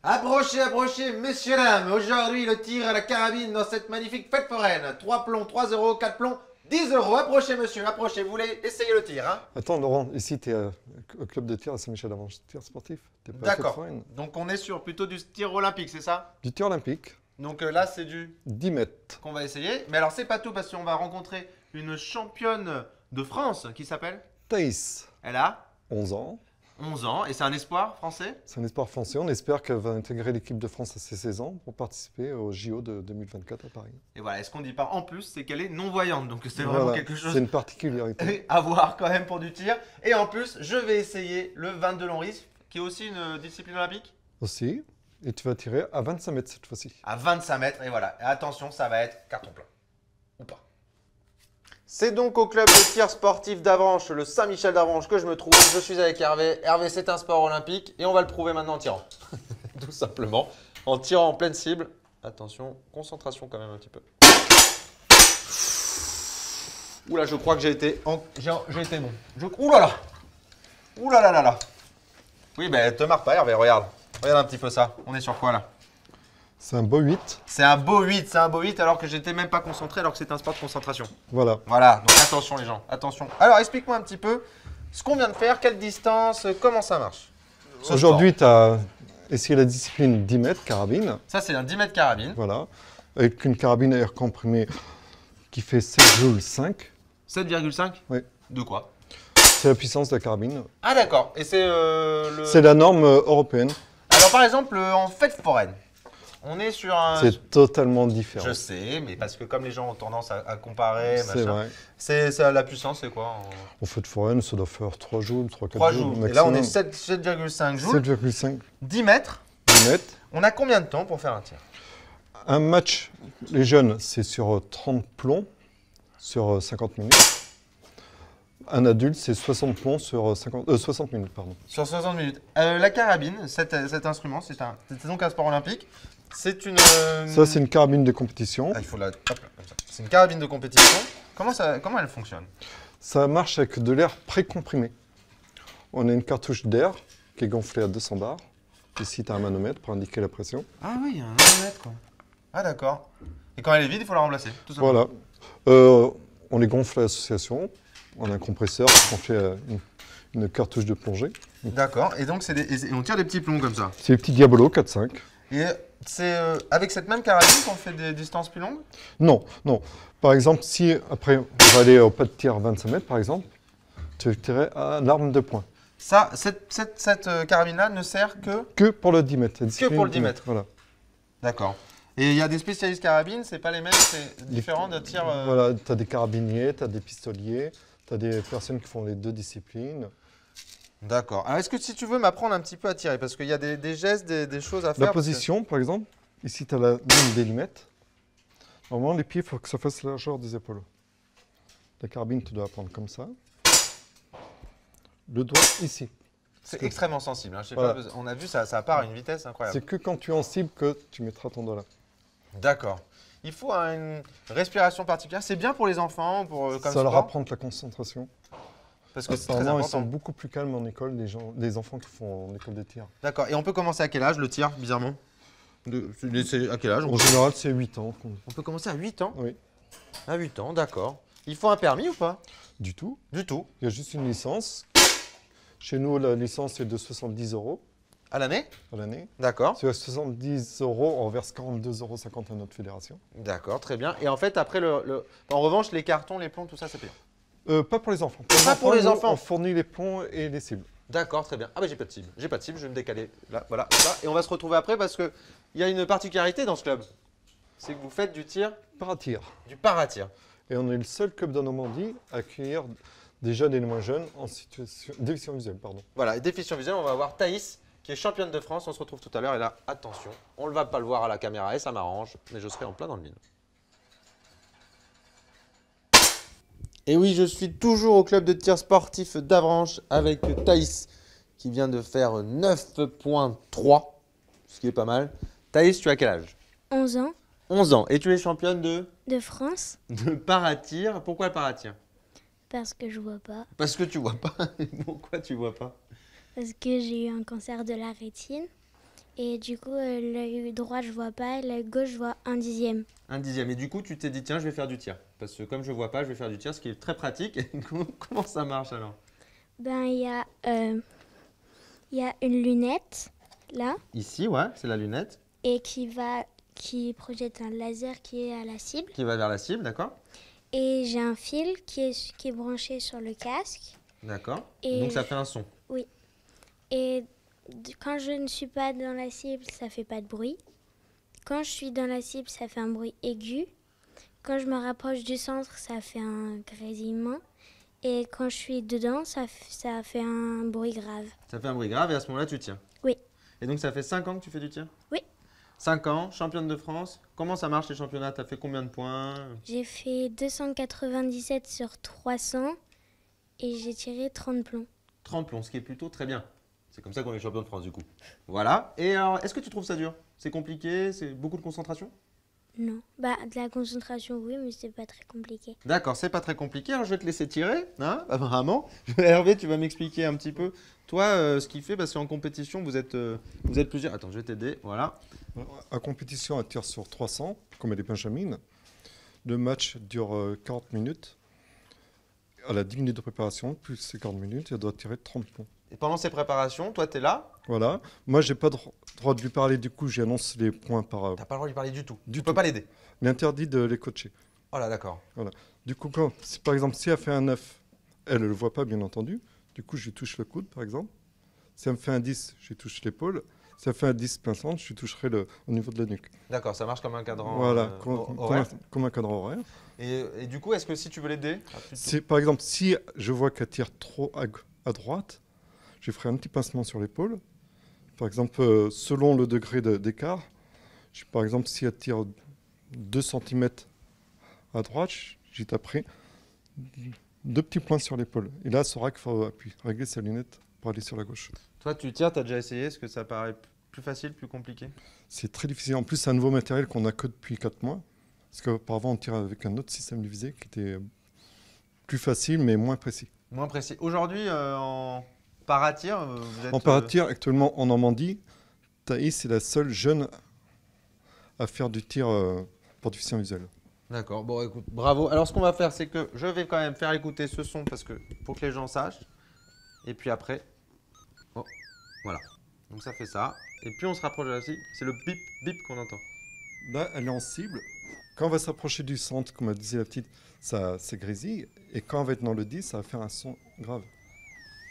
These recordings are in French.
Approchez, messieurs, dames. Aujourd'hui, le tir à la carabine dans cette magnifique fête foraine. 3 plombs, 3 euros, 4 plombs, 10 euros. Approchez, monsieur, approchez. Vous voulez essayer le tir, hein? Attends, Laurent, ici, tu es au club de tir à Saint-Michel-d'Avranches, tir sportif. D'accord. Donc, on est sur plutôt du tir olympique, c'est ça? Du tir olympique. Donc là, c'est du 10 mètres. qu'on va essayer. Mais alors, c'est pas tout parce qu'on va rencontrer une championne de France qui s'appelle Thaïs, Elle a 11 ans. 11 ans et c'est un espoir français. C'est un espoir français. On espère qu'elle va intégrer l'équipe de France à ses 16 ans pour participer au JO de 2024 à Paris. Et voilà, et ce qu'on dit pas en plus, c'est qu'elle est non-voyante. Donc, c'est Voilà, vraiment quelque chose c'est une particularité. à voir quand même pour du tir. Et en plus, je vais essayer le 22 long risque, qui est aussi une discipline olympique. Aussi. Et tu vas tirer à 25 mètres cette fois-ci. À 25 mètres, et voilà. Et attention, ça va être carton plein. Ou pas. C'est donc au club de tir sportif d'Avranches, le Saint-Michel d'Avranches, que je me trouve. Je suis avec Hervé. Hervé, c'est un sport olympique et on va le prouver maintenant en tirant. Tout simplement. En tirant en pleine cible. Attention, concentration quand même un petit peu. Oula, je crois que j'ai été bon. Oulala. Oulala. Oui, ben te marre pas, Hervé, regarde. Regarde un petit peu ça. On est sur quoi là? C'est un beau 8. C'est un beau 8, alors que j'étais même pas concentré alors que c'est un sport de concentration. Voilà. Voilà, donc attention les gens, attention. Alors explique-moi un petit peu ce qu'on vient de faire, quelle distance, comment ça marche. Aujourd'hui, tu as essayé la discipline 10 mètres carabine. Ça c'est un 10 mètres carabine. Voilà. Avec une carabine à air comprimé qui fait 7,5. 7,5 Oui. De quoi? C'est la puissance de la carabine. Ah d'accord, et c'est C'est la norme européenne. Alors par exemple, en fête foraine, on est sur un... C'est totalement différent. Je sais, mais parce que comme les gens ont tendance à comparer, C'est vrai. c'est la puissance, c'est quoi En fête foraine, ça doit faire 3 joules, 3-4 3 joules. joules. Maximum. Et là on est 7,5 joules. 7,5 10 mètres. 10 mètres. On a combien de temps pour faire un tir? Un match, les jeunes, c'est sur 30 plombs, sur 50 minutes. Un adulte, c'est 60 plombs sur 60 minutes. Pardon. Sur 60 minutes. La carabine, cet instrument, c'est donc un sport olympique. C'est une... Ça, c'est une carabine de compétition. Ah, il faut la... Hop là, comme ça. C'est une carabine de compétition. Comment elle fonctionne? Ça marche avec de l'air précomprimé. On a une cartouche d'air qui est gonflée à 200 bars. Ici, tu as un manomètre pour indiquer la pression. Ah oui, il y a un manomètre quoi. Ah d'accord. Et quand elle est vide, il faut la remplacer, tout simplement. Voilà. On les gonfle à l'association. On a un compresseur qui gonfle une cartouche de plongée. D'accord. Et donc, et on tire des petits plombs comme ça. C'est les petits Diabolo 4-5. Et c'est avec cette même carabine qu'on fait des distances plus longues? Non, non. Par exemple, si après on va aller au pas de tir 25 mètres, par exemple, tu vas tirer à l'arme de poing. Ça, cette carabine-là ne sert Que pour le 10 mètres. Que pour le 10 mètres. Voilà. D'accord. Et il y a des spécialistes carabines, c'est pas les mêmes, c'est différent de tir. Voilà, tu as des carabiniers, tu as des pistoliers, tu as des personnes qui font les deux disciplines. D'accord. Alors, est-ce que si tu veux m'apprendre un petit peu à tirer, parce qu'il y a des gestes, des choses à faire. La position, par exemple, ici tu as la ligne des lunettes. Normalement, les pieds, il faut que ça fasse la largeur des épaules. La carabine, tu dois la prendre comme ça. Le doigt ici. C'est extrêmement sensible. Hein. Je sais Voilà. pas, on a vu, ça part à une vitesse incroyable. C'est que quand tu es en cible que tu mettras ton doigt là. D'accord. Il faut une respiration particulière. C'est bien pour les enfants, comme ça leur sport, apprend de la concentration. parce que c'est très Apparemment, ils important. sont beaucoup plus calmes en école, les enfants qui font en école de tir. D'accord. Et on peut commencer à quel âge le tir, bizarrement? C'est à quel âge En général, c'est 8 ans. On peut commencer à 8 ans? Oui. À 8 ans, d'accord. Il faut un permis ou pas? Du tout. Du tout. Il y a juste une licence. Chez nous, la licence est de 70 € À l'année? à l'année. D'accord. Sur 70 €, on verse 42,50 € à notre fédération. D'accord, très bien. Et en fait, après, en revanche, les cartons, les plombs, tout ça, c'est payant. Pas pour les enfants. Pour les nous, enfants. On fournit les plombs et les cibles. D'accord, très bien. Ah bah j'ai pas de cible. J'ai pas de cible, je vais me décaler. Là, voilà, là. Et on va se retrouver après parce qu'il y a une particularité dans ce club. C'est que vous faites du tir, Paratir. du paratir. Et on est le seul club de Normandie à accueillir des jeunes et des moins jeunes en situation déficience visuelle. Pardon. Voilà, et déficience visuelle, on va voir Thaïs, qui est championne de France. On se retrouve tout à l'heure. Et là, attention, on ne va pas le voir à la caméra et ça m'arrange, mais je serai en plein dans le mille. Et oui, je suis toujours au club de tir sportif d'Avranches avec Thaïs qui vient de faire 9,3, ce qui est pas mal. Thaïs, tu as quel âge? 11 ans, 11 ans. Et tu es championne de France, de paratir. Pourquoi le paratir? parce que je vois pas, Parce que tu vois pas. Pourquoi tu vois pas? parce que j'ai eu un cancer de la rétine Et du coup, l'œil droit, je vois pas. L'œil gauche, je vois 1/10. 1/10. Et du coup, tu t'es dit, tiens, je vais faire du tir. Parce que comme je vois pas, je vais faire du tir, ce qui est très pratique. Comment ça marche alors? Ben, il y a une lunette, là, Ici, ouais, c'est la lunette et qui projette un laser qui est à la cible. qui va vers la cible, d'accord? Et j'ai un fil qui est branché sur le casque. D'accord. Et Donc ça fait un son. Et quand je ne suis pas dans la cible, ça fait pas de bruit. Quand je suis dans la cible, ça fait un bruit aigu. Quand je me rapproche du centre, ça fait un grésillement. Et quand je suis dedans, ça fait un bruit grave. Ça fait un bruit grave et à ce moment-là, tu tires. Oui. Et donc ça fait 5 ans que tu fais du tir? Oui. 5 ans, championne de France. Comment ça marche les championnats? Tu as fait combien de points? J'ai fait 297 sur 300 et j'ai tiré 30 plombs. 30 plombs, ce qui est plutôt très bien. C'est comme ça qu'on est champion de France du coup. Voilà. Et alors, est-ce que tu trouves ça dur? C'est compliqué? C'est beaucoup de concentration? Non. Bah, de la concentration, oui, mais c'est pas très compliqué. D'accord, c'est pas très compliqué. Alors je vais te laisser tirer, hein, apparemment. Hervé, tu vas m'expliquer un petit peu. Toi, ce qu'il fait, parce qu'en compétition, vous êtes plusieurs. Attends, je vais t'aider. Voilà. En compétition, à tir sur 300, comme elle est Benjamin. Le match dure 40 minutes. Elle a 10 minutes de préparation, plus ces 40 minutes, elle doit tirer 30 points. Et pendant ces préparations, toi, tu es là. Voilà. Moi, j'ai pas droit de lui parler, du coup, j'annonce les points par. T'as pas le droit de lui parler du tout. Du Tu peux tout. pas l'aider. Il est interdit de les coacher. Oh là, d'accord. Du coup, par exemple, si elle fait un 9, elle ne le voit pas, bien entendu. Du coup, je lui touche le coude, par exemple. Si elle me fait un 10, je lui touche l'épaule. Si elle fait un 10 pinçante, je lui toucherai au niveau de la nuque. D'accord, ça marche comme un cadran Voilà, horaire. comme un cadran horaire. Et du coup, est-ce que si tu veux l'aider Par exemple, si je vois qu'elle tire trop à droite, je ferai un petit pincement sur l'épaule. Par exemple, selon le degré d'écart, par exemple, si elle tire 2 cm à droite, j'y taperai 2 petits points sur l'épaule. Et là, elle saura qu'il faut régler sa lunette pour aller sur la gauche. Toi, tu tires, tu as déjà essayé. Est-ce que ça paraît plus facile, plus compliqué? C'est très difficile. En plus, c'est un nouveau matériel qu'on n'a que depuis 4 mois. Parce qu'auparavant, on tirait avec un autre système de visée qui était plus facile, mais moins précis. Moins précis. Aujourd'hui, en paratir, vous êtes... En paratir, actuellement en Normandie, Thaïs est la seule jeune à faire du tir pour déficient visuel. D'accord, bon écoute, bravo. Alors ce qu'on va faire, c'est que je vais quand même faire écouter ce son parce que pour que les gens sachent. Et puis après, oh, voilà. Donc ça fait ça. Et puis on se rapproche de la cible. C'est le bip bip qu'on entend. Là, elle est en cible. Quand on va s'approcher du centre, comme disait la petite, ça grésille. Et quand on va être dans le 10, ça va faire un son grave.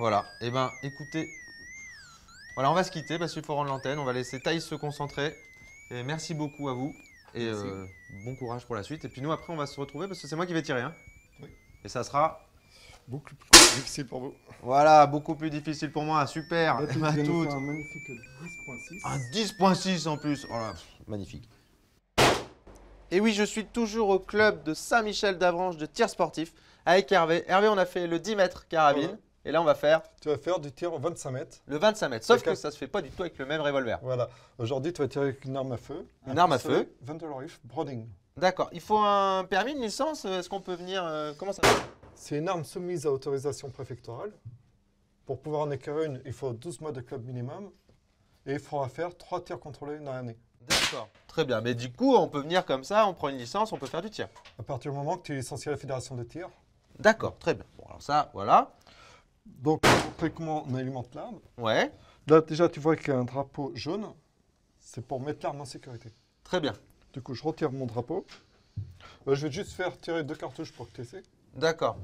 Voilà. Et ben écoutez, voilà, on va se quitter parce qu'il faut rendre l'antenne. On va laisser Thaïs se concentrer. Et merci beaucoup à vous. Et bon courage pour la suite. Et puis nous, après, on va se retrouver parce que c'est moi qui vais tirer. Hein. Oui. Et ça sera beaucoup plus difficile pour vous. Voilà, beaucoup plus difficile pour moi. Super. Là, tu Ma viens de toute. faire un magnifique 10.6. Un 10.6 en plus. Oh là, magnifique. Et oui, je suis toujours au club de Saint-Michel d'Avranches de tir sportif avec Hervé. Hervé, on a fait le 10 mètres carabine. Voilà. Et là, on va faire Tu vas faire du tir au 25 mètres. le 25 mètres. Sauf D'accord. que ça se fait pas du tout avec le même revolver. Voilà. Aujourd'hui, tu vas tirer avec une arme à feu. Une arme à feu. Vanderleif Broding. D'accord. Il faut un permis, une licence. Est-ce qu'on peut venir comment ça marche? C'est une arme soumise à autorisation préfectorale. Pour pouvoir en acquérir une, il faut 12 mois de club minimum. Et il faudra faire 3 tirs contrôlés dans l'année. D'accord. Très bien. Mais du coup, on peut venir comme ça, on prend une licence, on peut faire du tir. À partir du moment que tu es licencié à la fédération de tir. D'accord. Très bien. Bon, alors ça, voilà. Donc, pour montrer comment on alimente l'arme. Ouais. Là, déjà, tu vois qu'il y a un drapeau jaune. C'est pour mettre l'arme en sécurité. Très bien. Du coup, je retire mon drapeau. Je vais juste faire tirer 2 cartouches pour que tu essaies. D'accord.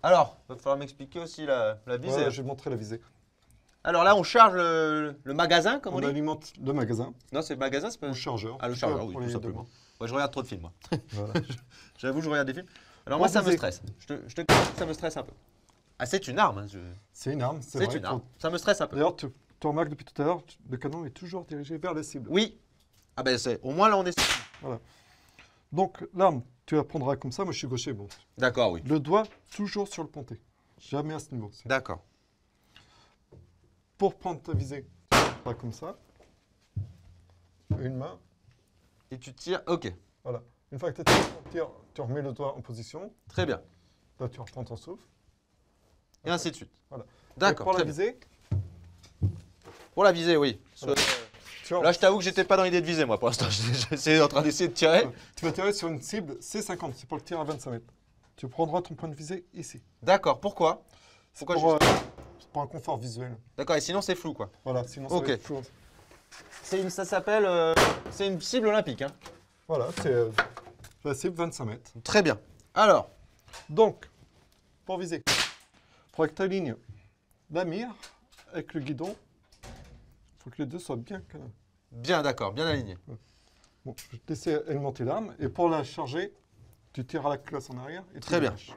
Alors, il va falloir m'expliquer aussi la visée. Voilà, je vais montrer la visée. Alors là, on charge le magasin, comme on On dit. alimente le magasin Non, c'est le magasin, c'est pas... au chargeur. Ah, le Tout chargeur, cas, oui, pour tout les simplement. Ouais, je regarde trop de films, moi. Voilà. J'avoue, je regarde des films. Alors Pour moi, ça me viser. stresse. Je te confie que ça me stresse un peu. Ah, c'est une arme. Hein, C'est une arme, c'est vrai. une arme. Ça me stresse un peu. D'ailleurs, tu remarques depuis tout à l'heure, le canon est toujours dirigé vers la cible. Oui. Ah ben, au moins là, on est... Donc, l'arme, tu la prendras comme ça. Moi, je suis gaucher. Bon. D'accord, oui. Le doigt toujours sur le ponté. Jamais à ce niveau. D'accord. Pour prendre ta visée, pas comme ça. Une main. Et tu tires, ok. Voilà. Une fois que tu as tiré ton tir, tu remets le doigt en position. Très bien. Là, tu reprends ton souffle. Et ainsi de suite. Voilà. Et D'accord, pour la très bien. visée, Pour la visée, oui. Voilà. Là, je t'avoue que j'étais pas dans l'idée de viser, moi, pour l'instant. J'étais en train d'essayer de tirer. Tu vas tirer sur une cible C50, c'est pour le tir à 25 mètres. Tu prendras ton point de visée ici. D'accord, pourquoi? C'est pour un confort visuel. D'accord, et sinon c'est flou, quoi. Voilà, sinon ça Ok. va être flou. Ça s'appelle... c'est une cible olympique, hein. Voilà, c'est la cible 25 mètres. Très bien. Alors, Donc, pour viser, il faudra que tu alignes la mire avec le guidon. Il faut que les deux soient bien... bien d'accord, bien aligné. Bon, je vais te laisser alimenter l'arme. Et pour la charger, tu tires à la cloche en arrière. Et tu Très bien. lâches.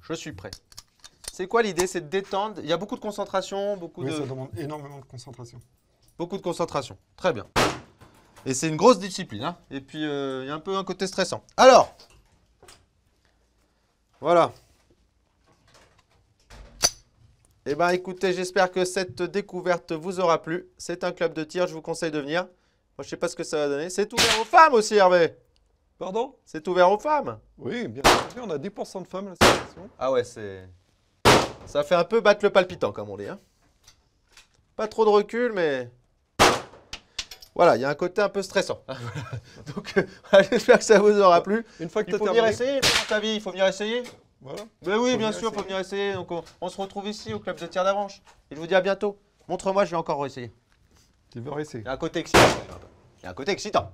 Je suis prêt. C'est quoi l'idée? C'est de détendre. Il y a beaucoup de concentration, Oui, ça demande énormément de concentration. beaucoup de concentration. Très bien. Et c'est une grosse discipline, hein. Et puis, il y a un peu un côté stressant. Alors, voilà. Eh bien, écoutez, j'espère que cette découverte vous aura plu. C'est un club de tir, je vous conseille de venir. Moi, je ne sais pas ce que ça va donner. C'est ouvert aux femmes aussi, Hervé. Pardon? C'est ouvert aux femmes. Oui, bien sûr. On a 10% de femmes à la sélection. Ah ouais, c'est... Ça fait un peu battre le palpitant, comme on dit, hein. Pas trop de recul, mais... Voilà, il y a un côté un peu stressant. Donc, j'espère que ça vous aura plu. Une fois que Il tu as faut venir terminé... essayer, dans ta vie, il faut venir essayer. Voilà. Ben oui, Faut bien venir sûr, il faut essayer. venir essayer. Donc, on se retrouve ici, au club de tir d'Avranches. Et je vous dis à bientôt. Montre-moi, je vais encore essayer. Tu veux essayer. Il y a un côté excitant. Il y a un côté excitant.